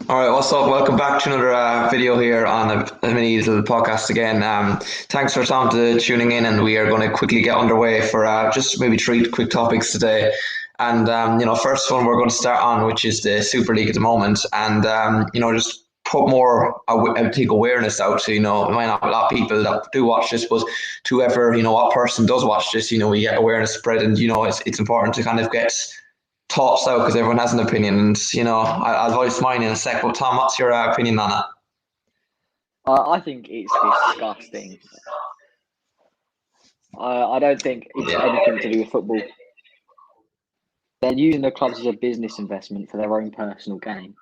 All right, what's up? Welcome back to another video here on a mini little podcast again. Thanks for Tom to tuning in, and we are going to quickly get underway for just maybe three quick topics today. And first one we're going to start on, which is the Super League at the moment, and just put more, I think, awareness out to there might not be a lot of people that do watch this, but to whoever what person does watch this, we get awareness spread, and it's important to kind of get thoughts out because everyone has an opinion, and I'll voice mine in a sec. But Tom, what's your opinion on it? I think it's disgusting. I don't think it's anything to do with football. They're using the clubs as a business investment for their own personal gain.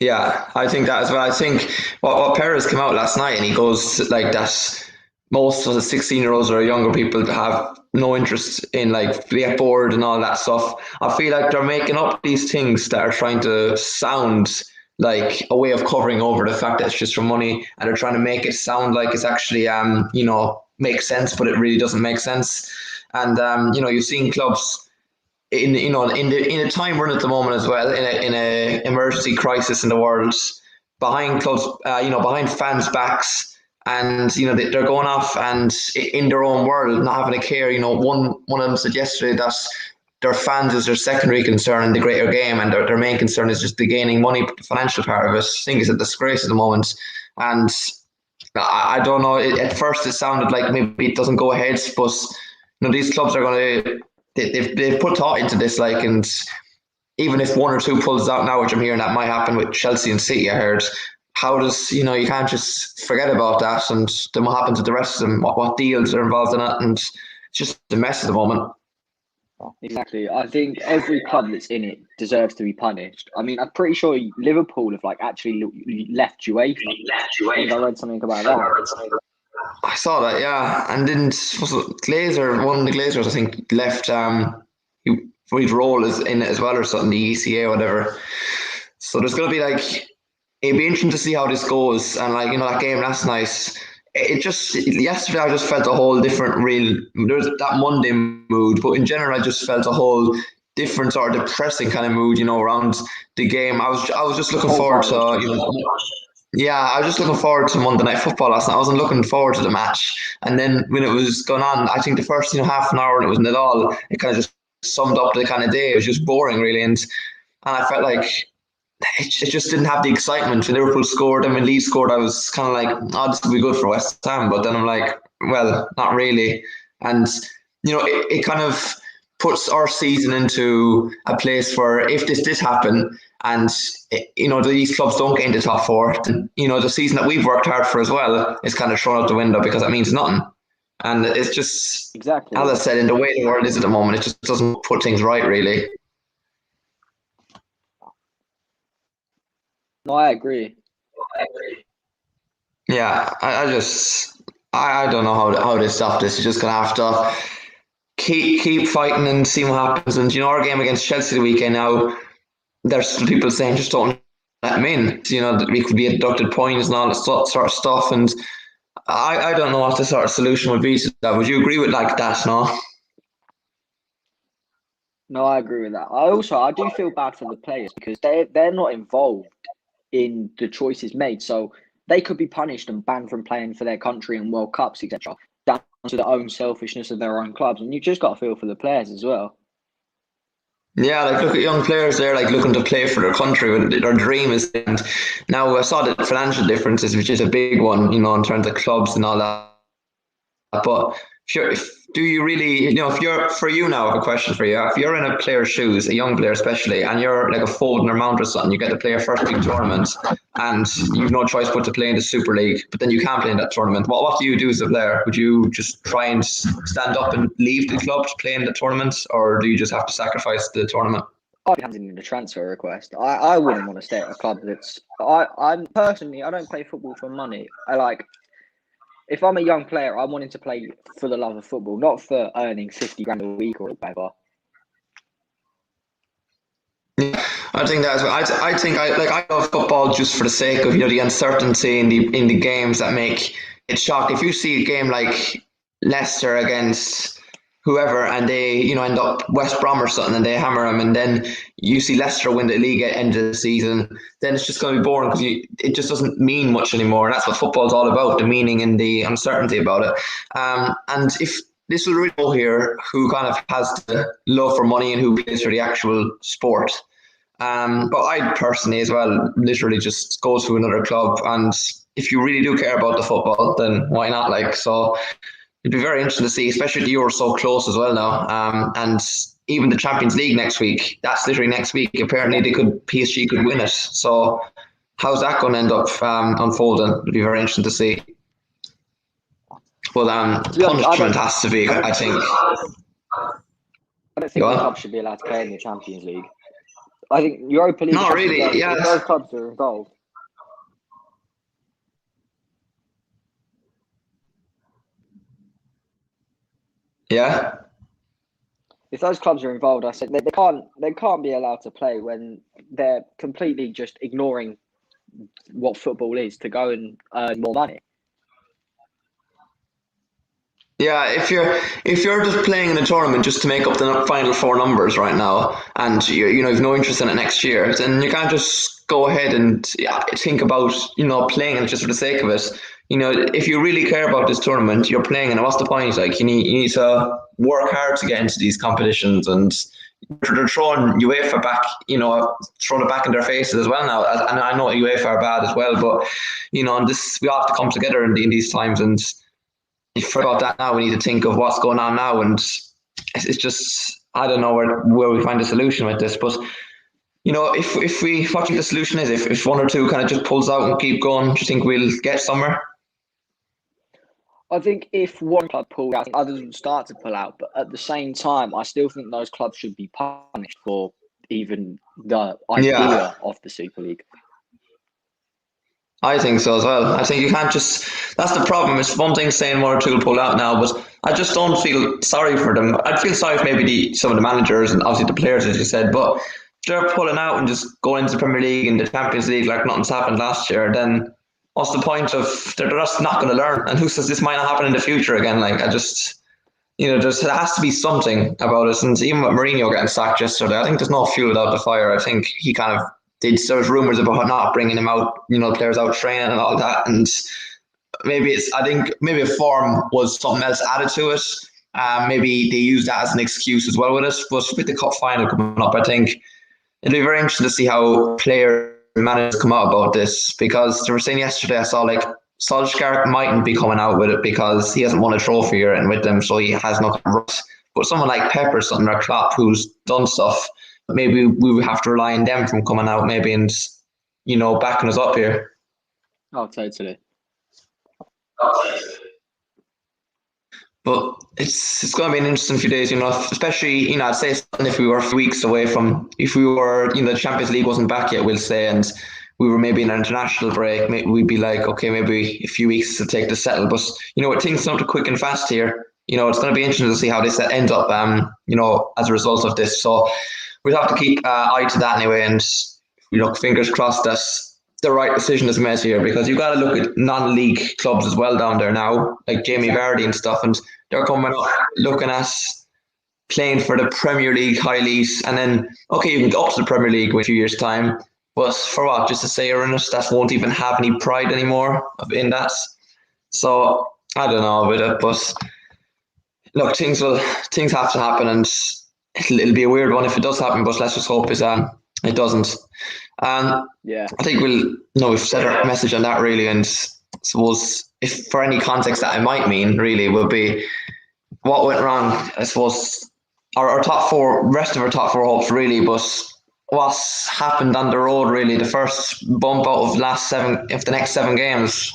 Yeah, I think that as well. I think what Perez came out last night and he goes like that. Most of the 16-year-olds or younger people have no interest in like they get bored and all that stuff. I feel like they're making up these things that are trying to sound like a way of covering over the fact that it's just for money, and they're trying to make it sound like it's actually makes sense, but it really doesn't make sense. And you've seen clubs in a time we're in at the moment as well, in a emergency crisis in the world, behind clubs, behind fans' backs, and they're going off and in their own world, not having a care. One of them said yesterday that their fans is their secondary concern in the greater game, and their main concern is just the gaining money, the financial part of it. I think it's a disgrace at the moment, and I don't know. At first, it sounded like maybe it doesn't go ahead, but these clubs are going to they've put thought into this, like, and even if one or two pulls out now, which I'm hearing that might happen with Chelsea and City, I heard. How does you can't just forget about that, and then what happens to the rest of them? What deals are involved in it, and it's just a mess at the moment. Exactly. I think every club that's in it deserves to be punished. I mean, I'm pretty sure Liverpool have actually left UEFA. I think I read something about that. I saw that, yeah, and didn't was it Glazer? One of the Glazers, I think, left. His role is in it as well, or something, the ECA or whatever. So there's going to be it'd be interesting to see how this goes. And that game last night, it just yesterday I just felt a whole different there's that Monday mood, but in general I just felt a whole different sort of depressing kind of mood, around the game. I was just looking forward to yeah, I was just looking forward to Monday Night Football last night. I wasn't looking forward to the match. And then when it was going on, I think the first half an hour when it was nil all, it kind of just summed up the kind of day. It was just boring, really, and I felt like it just didn't have the excitement. When Liverpool scored and when Leeds scored, I was kind of like, oh, this will be good for West Ham. But then I'm like, well, not really. And, it kind of puts our season into a place where if this did happen and, these clubs don't get into top four, then, the season that we've worked hard for as well is kind of thrown out the window because it means nothing. And it's just, exactly, as I said, in the way the world is at the moment, it just doesn't put things right, really. No, I agree. Yeah, I don't know how to stop this. You're just gonna have to keep fighting and see what happens. And our game against Chelsea the weekend now, there's people saying just don't let them in. That we could be deducted points and all that sort of stuff. And I don't know what the sort of solution would be to that. Would you agree with that? No. No, I agree with that. I do feel bad for the players because they're not involved in the choices made. So they could be punished and banned from playing for their country in World Cups, etc. Down to their own selfishness of their own clubs. And you just got to feel for the players as well. Yeah, look at young players there, looking to play for their country. When their dream is, and now I saw the financial differences, which is a big one, in terms of clubs and all that. But do you really, if you're, for you now, I have a question for you. If you're in a player's shoes, a young player especially, and you're like a Foden or Mount or something, you get to play your first big tournament, and you've no choice but to play in the Super League, but then you can't play in that tournament. What do you do as a player? Would you just try and stand up and leave the club to play in the tournament, or do you just have to sacrifice the tournament? I'd be handing in a transfer request. I wouldn't want to stay at a club that's. I'm personally, I don't play football for money. If I'm a young player, I'm wanting to play for the love of football, not for earning 50 grand a week or whatever. Yeah, I think that as well. I think I love football just for the sake of the uncertainty in the games that make it shock. If you see a game like Leicester against whoever, and they end up West Brom or something, and they hammer them, and then you see Leicester win the league at the end of the season, then it's just going to be boring because it just doesn't mean much anymore, and that's what football's all about, the meaning and the uncertainty about it. And if this will really know here who kind of has the love for money and who plays for the actual sport. But I personally as well literally just go to another club, and if you really do care about the football, then why not? Like, so it'd be very interesting to see, especially the Euro so close as well now. And even the Champions League next week, that's literally next week. Apparently PSG could win it. So how's that going to end up unfolding? It'd be very interesting to see. But punishment has to be, I think. I don't think the club should be allowed to play in the Champions League. I think Europa League. Not really. Yeah, those clubs are involved. Yeah. If those clubs are involved, I said they can't be allowed to play when they're completely just ignoring what football is to go and earn more money. Yeah, if you're just playing in a tournament just to make up the final four numbers right now, and you've no interest in it next year, then you can't just go ahead and think about playing it just for the sake of it. If you really care about this tournament, you're playing in it. What's the point? Like you need to work hard to get into these competitions, and they're throwing Uefa back, throwing it back in their faces as well now. And I know Uefa are bad as well, but this we all have to come together in these times and. Forgot that now. We need to think of what's going on now, and it's just I don't know where we find a solution with this. But if we what do you think the solution is? If one or two kind of just pulls out and keep going, do you think we'll get somewhere? I think if one club pulls out, others will start to pull out. But at the same time, I still think those clubs should be punished for even the idea of the Super League. I think so as well. I think you can't just. That's the problem. It's one thing saying one or two will pull out now, but I just don't feel sorry for them. I'd feel sorry for maybe some of the managers and obviously the players, as you said, but if they're pulling out and just going into the Premier League and the Champions League like nothing's happened last year, then what's the point of. They're just not going to learn. And who says this might not happen in the future again? Like, I just. There has to be something about it. And even with Mourinho getting sacked yesterday, I think there's no fuel without the fire. I think he kind of. There's rumours about not bringing him out, players out training and all that, and I think maybe a form was something else added to it. Maybe they used that as an excuse as well with it. But with the cup final coming up, I think it'll be very interesting to see how players and managers come out about this, because they were saying yesterday, I saw like Solskjaer mightn't be coming out with it because he hasn't won a trophy or anything with them, so he has no rush. But someone like Pep or something, or Klopp, who's done stuff. Maybe we would have to rely on them from coming out, maybe, and backing us up here. Oh, totally. But it's going to be an interesting few days, especially I'd say if we were weeks away from, if we were the Champions League wasn't back yet, we'll say, and we were maybe in an international break, we'd be like, okay, maybe a few weeks to take to settle. But things are quick and fast here. It's going to be interesting to see how this ends up. As a result of this, so. We'll have to keep eye to that anyway, and fingers crossed that the right decision is made here, because you've got to look at non-league clubs as well down there now, like Jamie Vardy and stuff, and they're coming up looking at playing for the Premier League high elite, and then okay, you can go up to the Premier League in a few years' time, but for what? Just to say you're in it, that won't even have any pride anymore in that. So I don't know about it, but look, things have to happen, and. It'll be a weird one if it does happen, but let's just hope it doesn't. I think we've set our message on that really, and I suppose if for any context that I might mean really will be what went wrong. I suppose our top four, rest of our top four hopes really, but what's happened on the road really, the first bump out of the next 7 games.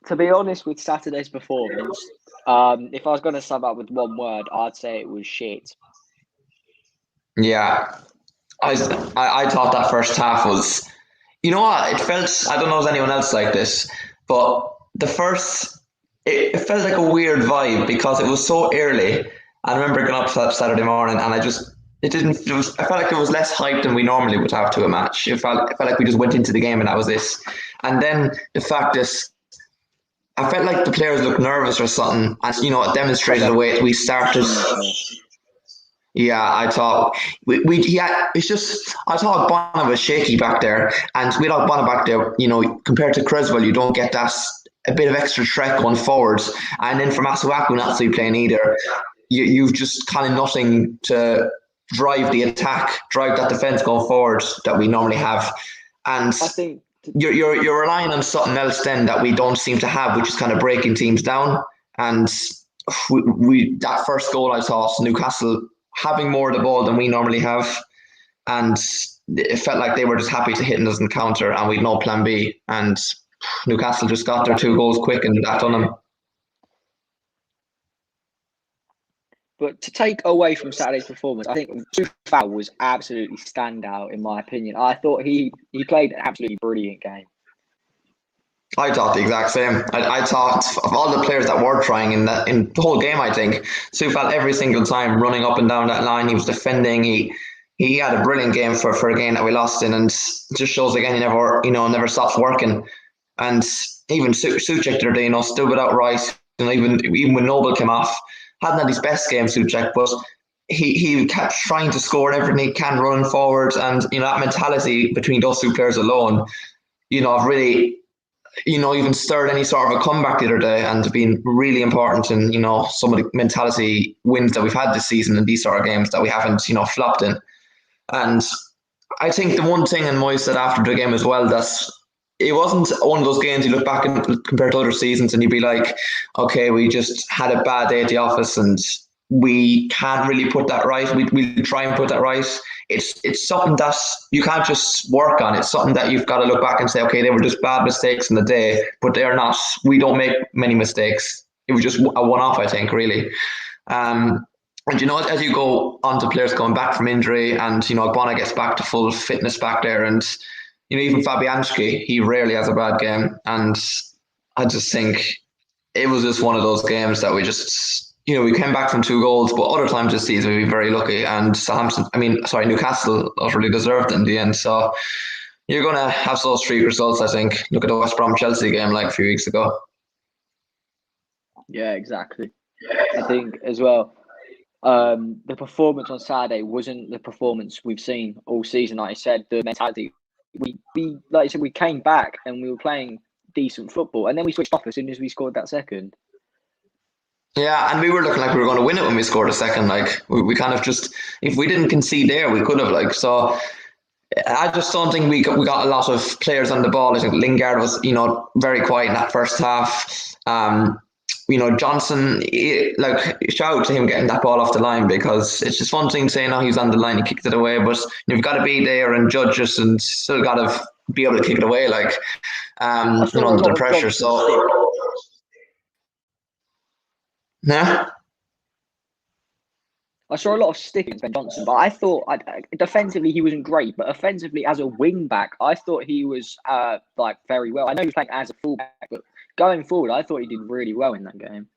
To be honest, with Saturday's performance, if I was going to sum up with one word, I'd say it was shit. Yeah, I thought that first half was, what, it felt, I don't know if anyone else like this, but it felt like a weird vibe because it was so early. I remember going up to that Saturday morning and I felt like it was less hype than we normally would have to a match. It felt like we just went into the game and that was this. And then the fact is, I felt like the players looked nervous or something, and it demonstrated the way we started. Yeah, I thought we yeah, it's just I thought Bonner was shaky back there, and without Bonner back there, compared to Creswell, you don't get that a bit of extra threat going forwards, and then for Masuaku not to be playing either, you've just kind of nothing to drive the attack, drive that defense going forward that we normally have, and I think you're relying on something else then that we don't seem to have, which is kind of breaking teams down. And we that first goal, I thought Newcastle having more of the ball than we normally have, and it felt like they were just happy to hit us in counter, and we'd no plan B. And Newcastle just got their two goals quick, and that done them. But to take away from Saturday's performance, I think Uefa was absolutely standout in my opinion. I thought he played an absolutely brilliant game. I thought the exact same. I thought of all the players that were trying in the whole game, I think Sufal every single time running up and down that line, he was defending. He had a brilliant game for a game that we lost in, and it just shows again he never stops working. And even Suchek the other day, still without Rice, even when Noble came off, hadn't had his best game, Suchek, but he kept trying to score everything he can running forward, and that mentality between those two players alone, really even stirred any sort of a comeback the other day, and been really important in some of the mentality wins that we've had this season in these sort of games that we haven't flopped in. And I think the one thing, and Moyes said after the game as well, that it wasn't one of those games you look back and compared to other seasons and you'd be like, okay, we just had a bad day at the office and we can't really put that right. We try and put that right. It's something that you can't just work on. It's something that you've got to look back and say, okay, they were just bad mistakes in the day, but they're not. We don't make many mistakes. It was just a one-off, I think, really. And as you go on to players coming back from injury, and Agbana gets back to full fitness back there, and even Fabianski, he rarely has a bad game, and I just think it was just one of those games that we just. We came back from 2 goals, but other times this season we've been very lucky. And Newcastle utterly deserved it in the end. So you're going to have those 3 results, I think. Look at the West Brom Chelsea game like a few weeks ago. Yeah, exactly. I think as well, the performance on Saturday wasn't the performance we've seen all season. Like I said, the mentality. We came back and we were playing decent football, and then we switched off as soon as we scored that second. Yeah, and we were looking like we were going to win it when we scored a second. Like we kind of just, if we didn't concede there, we could have. So I just don't think we got a lot of players on the ball. I think Lingard was very quiet in that first half. Johnson, shout out to him getting that ball off the line, because it's just one thing saying, he's on the line, he kicked it away, but you've got to be there and judge us, and still got to be able to kick it away, under the pressure. So. Yeah. I saw a lot of stick against Ben Johnson, but I thought defensively he wasn't great, but offensively as a wing back, I thought he was very well. I know he was playing as a fullback, but going forward, I thought he did really well in that game.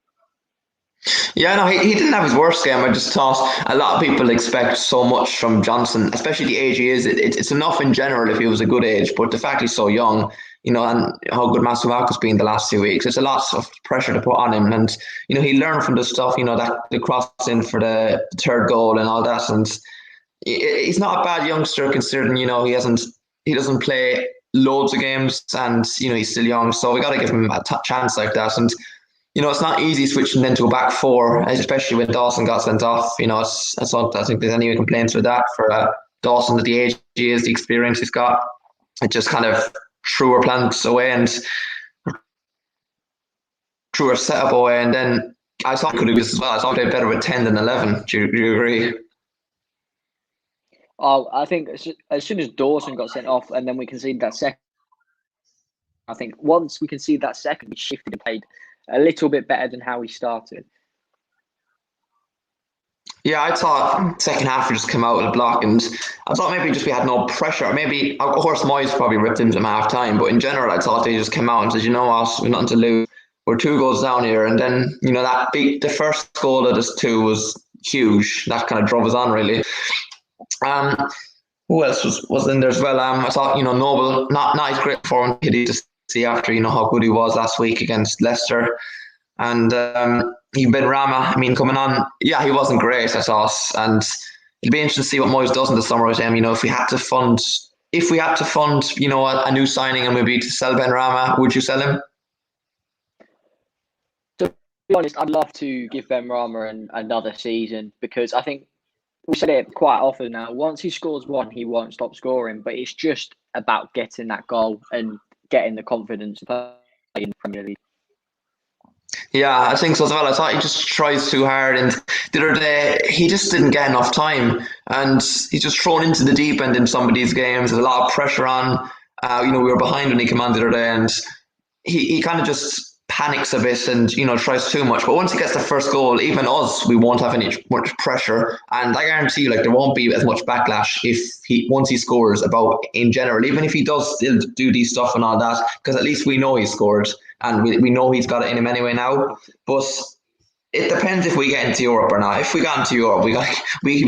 Yeah, no, he didn't have his worst game. I just thought a lot of people expect so much from Johnson, especially the age he is. It's enough in general if he was a good age, but the fact he's so young, and how good Masuaku's been the last 2 weeks, it's a lot of pressure to put on him. And he learned from the stuff, that the crossing for the 3rd goal and all that. And he's not a bad youngster considering he doesn't play loads of games, and he's still young, so we got to give him a chance like that. And it's not easy switching then to a back 4, especially when Dawson got sent off. I don't think there's any complaints with that for Dawson, at the age he is, the experience he's got. It just kind of threw our plans away and threw our setup away. And then I thought we could do this as well. I thought we played better with 10 than 11. Do you agree? Oh, I think as soon as Dawson got sent off and then we conceded that second, I think once we conceded that second, we shifted and played a little bit better than how we started. Yeah, I thought second half we just came out with a block, and I thought maybe just we had no pressure. Maybe, of course, Moyes probably ripped into them half time, but in general, I thought they just came out and said, you know what, we've nothing to lose. We're 2 goals down here, and then the first goal of this 2 was huge. That kind of drove us on, really. Who else was in there as well? I thought Noble, not his great form, hit it see after how good he was last week against Leicester. And Benrahma, I mean, coming on, yeah, he wasn't great, I thought, and it'll be interesting to see what Moyes does in the summer with him. If we had to fund, a new signing and maybe to sell Benrahma, would you sell him? To be honest, I'd love to give Benrahma another season, because I think we said it quite often now. Once he scores one, he won't stop scoring. But it's just about getting that goal and getting the confidence to play in the Premier League. Yeah, I think so as well. I thought he just tries too hard, and the other day he just didn't get enough time, and he's just thrown into the deep end in some of these games. There's a lot of pressure on. We were behind when he came on the other day, and he kind of just panics a bit and tries too much. But once he gets the first goal, even us, we won't have any much pressure, and I guarantee you, there won't be as much backlash if once he scores about in general. Even if he does still do these stuff and all that, because at least we know he scored and we know he's got it in him anyway now. But it depends if we get into Europe or not. If we got into Europe, we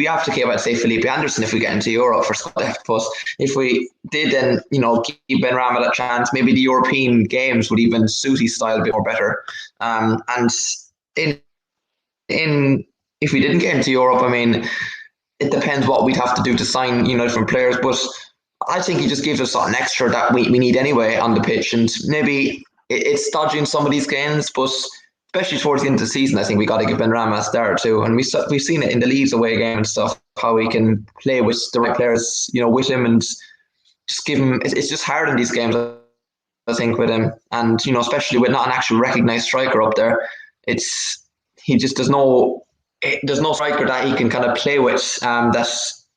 have to keep, I'd say, Felipe Anderson if we get into Europe for Scotland. But if we did, then give Benrahma that chance. Maybe the European games would even suit his style a bit more better. And in if we didn't get into Europe, I mean, it depends what we'd have to do to sign different players. But I think he just gives us something extra that we need anyway on the pitch, and maybe it's dodging some of these games, but especially towards the end of the season, I think we got to give Benrahma a start too. And we've seen it in the Leeds away game and stuff, how he can play with the right players, with him, and just give him. It's just hard in these games, I think, with him, and especially with not an actual recognised striker up there. There's no striker that he can kind of play with that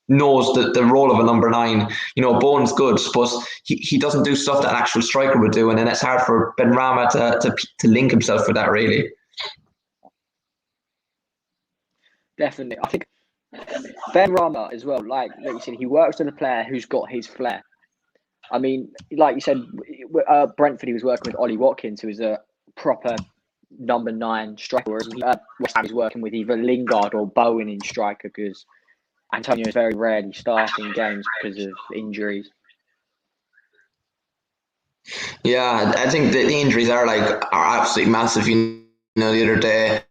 knows the role of a number 9. Bowen's good, but he doesn't do stuff that an actual striker would do, and then it's hard for Benrahma to link himself with that, really. Definitely. I think Benrahma as well, like you said, he works with a player who's got his flair. I mean, like you said, Brentford, he was working with Ollie Watkins, who is a proper number 9 striker, whereas West Ham is working with either Lingard or Bowen in striker, because Antonio is very rarely starting games because of injuries. Yeah, I think the injuries are absolutely massive. The other day,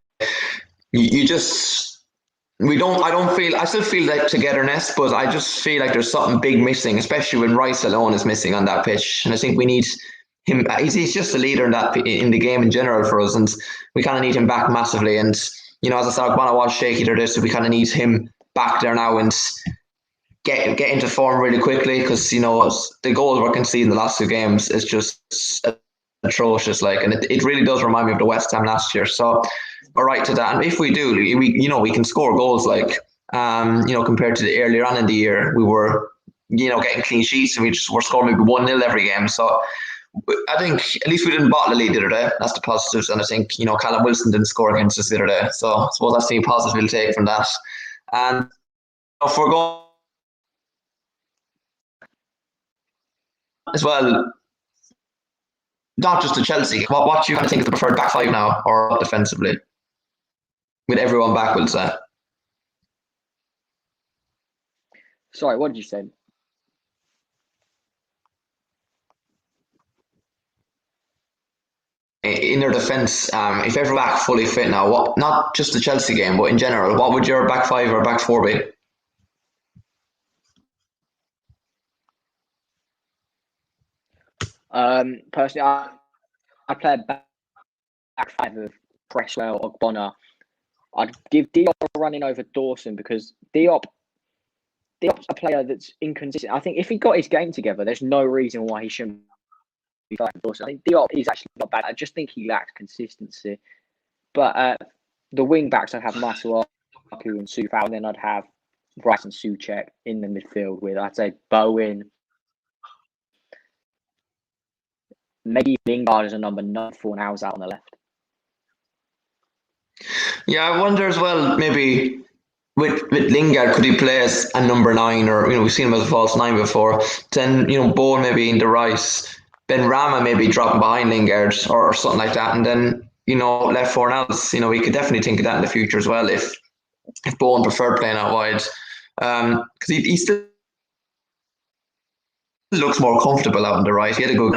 I still feel like togetherness, but I just feel like there's something big missing, especially when Rice alone is missing on that pitch. And I think we need him. He's just a leader in the game in general for us, and we kind of need him back massively. And as I said, Gbana was shaky there, so we kind of need him back there now and get into form really quickly, because the goals we're conceding the last 2 games is just atrocious, and it really does remind me of the West Ham last year. So we're right to that, and if we do, we can score goals compared to the earlier on in the year, we were getting clean sheets and we're scoring maybe 1-0 every game. So I think at least we didn't bottle the lead the other day. That's the positives, and I think Callum Wilson didn't score against us the other day, so I suppose that's the positive we'll take from that. And if we're going as well, not just the Chelsea, what do you think is the preferred back 5 now, or defensively, with everyone back, we'll say? Sorry, what did you say? In their defence, if everyone's back fully fit now, not just the Chelsea game, but in general, what would your back 5 or back 4 be? Personally, I play back 5 of Cresswell or Bonner. I'd give Diop a running over Dawson, because Diop's a player that's inconsistent. I think if he got his game together, there's no reason why he shouldn't be fighting Dawson. I think Diop is actually not bad. I just think he lacks consistency. But the wing backs, I'd have Masuaku and Sufal, and then I'd have Rice and Souček in the midfield with, I'd say, Bowen. Maybe Lingard as a number 9 for now out on the left. Yeah, I wonder as well, maybe with Lingard, could he play as a number 9, or we've seen him as a false 9 before. Then Bowen maybe into Rice, Benrahma maybe dropping behind Lingard or something like that, and then left Fornals. We could definitely think of that in the future as well if Bowen preferred playing out wide, because he still looks more comfortable out on the right. He had a good,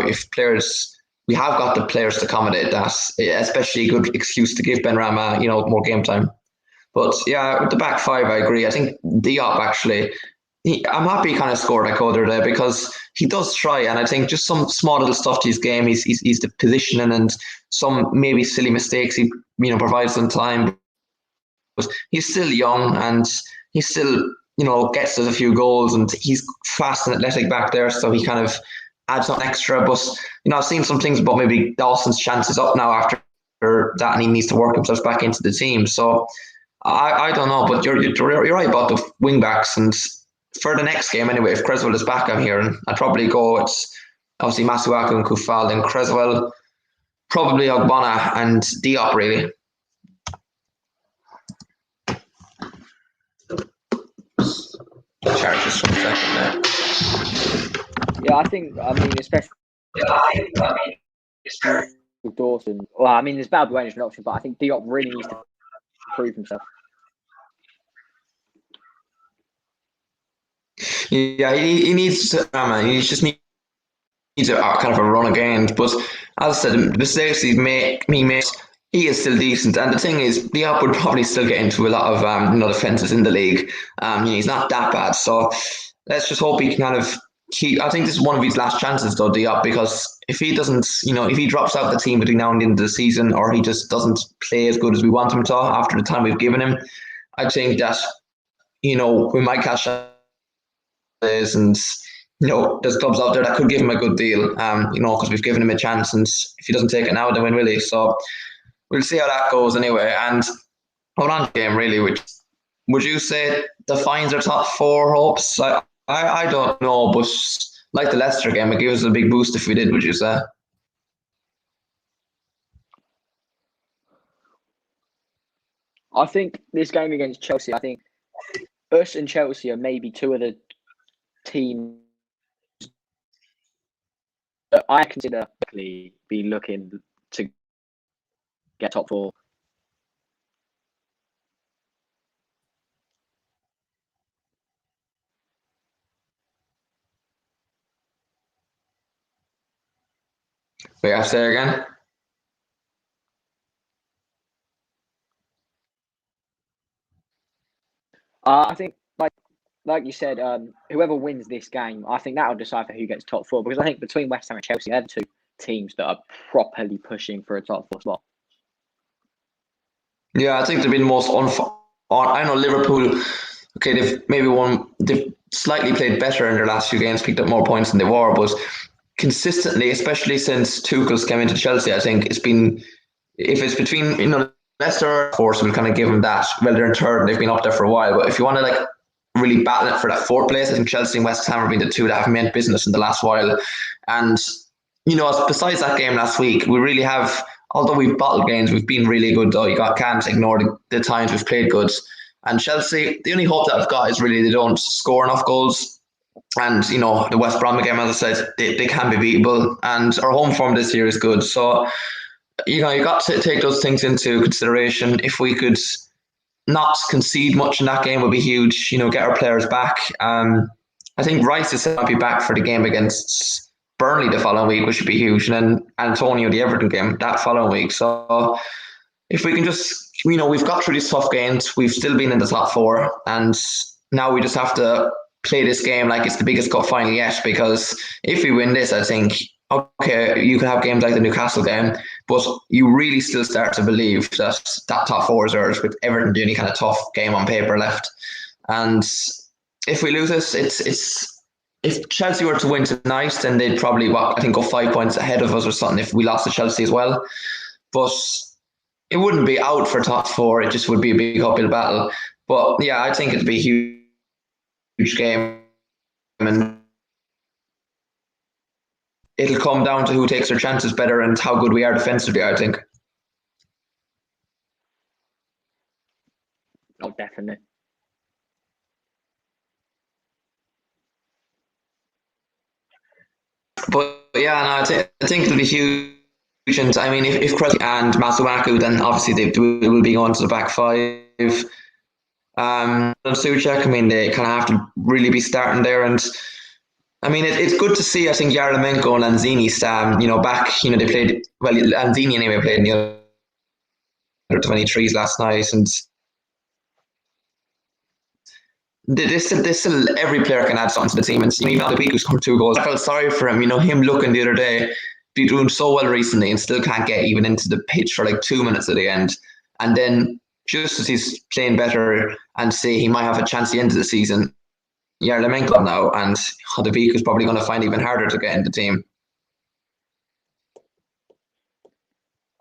if players, we have got the players to accommodate that, especially a good excuse to give Benrahma, more game time. But yeah, with the back five, I agree. I think Diop actually, I'm happy he kind of scored a coder there because he does try, and I think just some small little stuff to his game. He's the positioning and some maybe silly mistakes he provides some time. But he's still young and he still gets us a few goals and he's fast and athletic back there, so he kind of adds on extra. But I've seen some things about maybe Dawson's chances up now after that, and he needs to work himself back into the team. So I don't know, but you're right about the wing backs. And for the next game anyway, if Creswell is back, I'm here, I'd probably go. It's obviously Masuaku and Kufal, then Creswell, probably Ogbonna and Diop really. Charges for a second there. Yeah, I mean, especially with Dawson. Well, I mean, there's Balbuena as an option, but I think Diop really needs to prove himself. Yeah, he needs to. He just needs a kind of a run again. But as I said, the mistakes he makes, he is still decent. And the thing is, Diop would probably still get into a lot of defenses in the league. He's not that bad. So let's just hope he can kind of keep. I think this is one of his last chances though, Diop, because if he doesn't, if he drops out the team between now and the end of the season, or he just doesn't play as good as we want him to after the time we've given him, I think that we might catch this. And there's clubs out there that could give him a good deal, because we've given him a chance, and if he doesn't take it now, then when will he? So we'll see how that goes anyway. And hold on to the game really, which would you say defines our top four hopes? I don't know, but like the Leicester game, it gives us a big boost if we did, would you say? I think this game against Chelsea, I think us and Chelsea are maybe two of the teams that I consider be looking to get top four. Wait, I say again? I think, like you said, whoever wins this game, I think that'll decipher who gets top four. Because I think between West Ham and Chelsea, they're the two teams that are properly pushing for a top four spot. Yeah, I think they've been the most I know Liverpool. Okay, they've slightly played better in their last few games, picked up more points than they were, but consistently, especially since Tuchel's came into Chelsea, I think it's been, if it's between Leicester or Force, we'll kind of give them that. Well, they're in third and they've been up there for a while, but if you want to really battle it for that fourth place, I think Chelsea and West Ham have been the two that have meant business in the last while. And besides that game last week, we really have, although we've bottled games, we've been really good though. Can't ignore the times we've played good. And Chelsea, the only hope that I've got is really they don't score enough goals. And the West Brom game, as I said, they can be beatable, and our home form this year is good. So you got to take those things into consideration. If we could not concede much in that game, would be huge. Get our players back. I think Rice is might be back for the game against Burnley the following week, which would be huge, and then Antonio the Everton game that following week. So if we can just, we've got through these tough games, we've still been in the top four, and now we just have to play this game like it's the biggest cup final yet, because if we win this, I think, okay, you can have games like the Newcastle game, but you really still start to believe that top four is ours, with Everton doing any kind of tough game on paper left. And if we lose this, it's if Chelsea were to win tonight, then they'd probably, I think, go 5 points ahead of us or something if we lost to Chelsea as well. But it wouldn't be out for top four, it just would be a big uphill battle. But yeah, I think it'd be a huge game, and it'll come down to who takes their chances better and how good we are defensively, I think. Oh, definitely. But yeah, no, I think it'll be huge. And I mean, if Crosby and Masuaku, then obviously they will be going to the back five. Suchek, I mean, they kind of have to really be starting there. And I mean, it's good to see. I think Yarmolenko and Lanzini, back. They played well. Lanzini anyway played in the under 23s last night, and this still every player can add something to the team. And even the week who scored 2 goals, I felt sorry for him. Him looking the other day, be doing so well recently, and still can't get even into the pitch for like 2 minutes at the end, and then just as he's playing better and say he might have a chance at the end of the season, Yarmolenko now, and Hodovik is probably going to find it even harder to get in the team.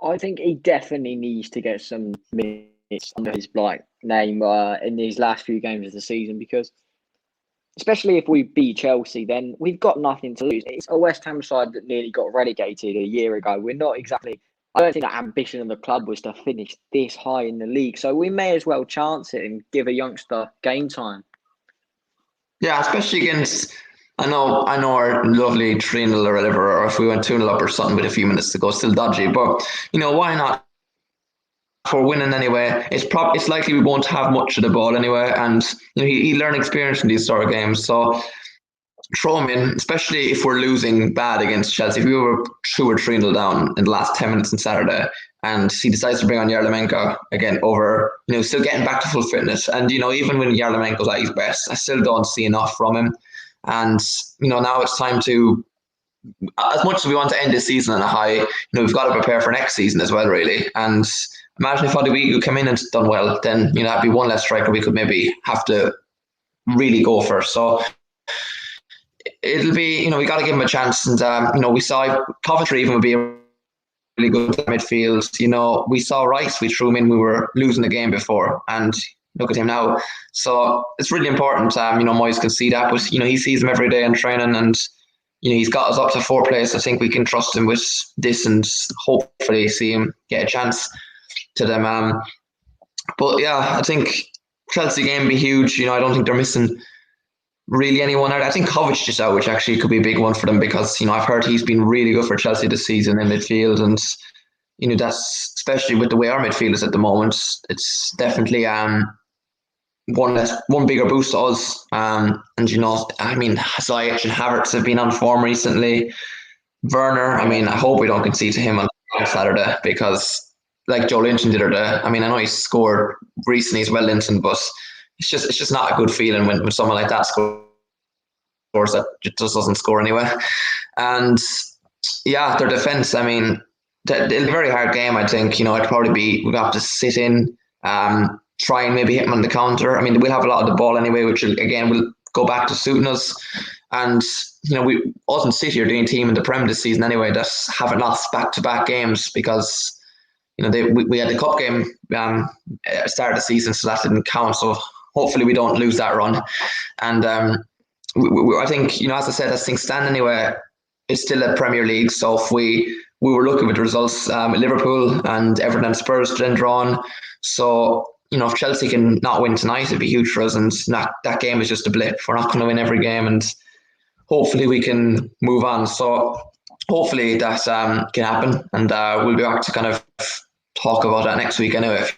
I think he definitely needs to get some minutes under his name in these last few games of the season, because especially if we beat Chelsea, then we've got nothing to lose. It's a West Ham side that nearly got relegated a year ago. We're not exactly. I don't think the ambition of the club was to finish this high in the league, so we may as well chance it and give a youngster game time. Yeah, especially against. I know our lovely 3-0 or whatever, or if we went 2-0 up or something with a few minutes to go, still dodgy. But why not? For winning anyway, it's likely we won't have much of the ball anyway, and he learned experience in these sort of games. So throw him in, especially if we're losing bad against Chelsea. If we were 2 or 3-0 down in the last 10 minutes on Saturday, and he decides to bring on Yarmolenko again over, still getting back to full fitness, and even when Yarmolenko's at his best, I still don't see enough from him. And now it's time to, as much as we want to end this season on a high, we've got to prepare for next season as well, really. And imagine if Odoi came in and done well, then that'd be one less striker we could maybe have to really go for. So it'll be, we got to give him a chance. And we saw Coventry even would be a really good midfield. We saw Rice, we threw him in, we were losing the game before, and look at him now. So it's really important. Moyes can see that, but he sees him every day in training, and he's got us up to 4th place. I think we can trust him with this, and hopefully see him get a chance to them. But yeah, I think Chelsea game be huge. I don't think they're missing really anyone out. I think Kovacic is out, which actually could be a big one for them, because I've heard he's been really good for Chelsea this season in midfield, and that's especially with the way our midfield is at the moment. It's definitely one bigger boost to us. And I mean, Ziyech and Havertz have been on form recently. Werner, I mean, I hope we don't concede to him on Saturday, because like Joe Linton did the other day. I mean, I know he scored recently as well, Linton, but it's just not a good feeling when someone like that scores that just doesn't score anyway. And yeah, their defense, I mean, it's a very hard game. I think it'd probably be, we'd have to sit in, try and maybe hit them on the counter. I mean, we'll have a lot of the ball anyway, which will go back to suiting us. And we wasn't City are the only team in the Prem this season anyway that haven't lost back-to-back games, because we had the cup game start of the season, so that didn't count. So hopefully we don't lose that run. And I think as I said, as things stand anyway, it's still a Premier League. So if we were looking at the results, Liverpool and Everton and Spurs then drawn. So if Chelsea can not win tonight, it'd be huge for us. And that game is just a blip. We're not going to win every game, and hopefully we can move on. So hopefully that can happen, and we'll be back to kind of talk about that next week anyway, if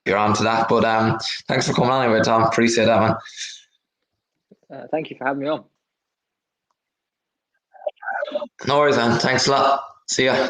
you're on to that. But thanks for coming on anyway, Tom. Appreciate that, man. Thank you for having me on. No worries, man. Thanks a lot. See ya.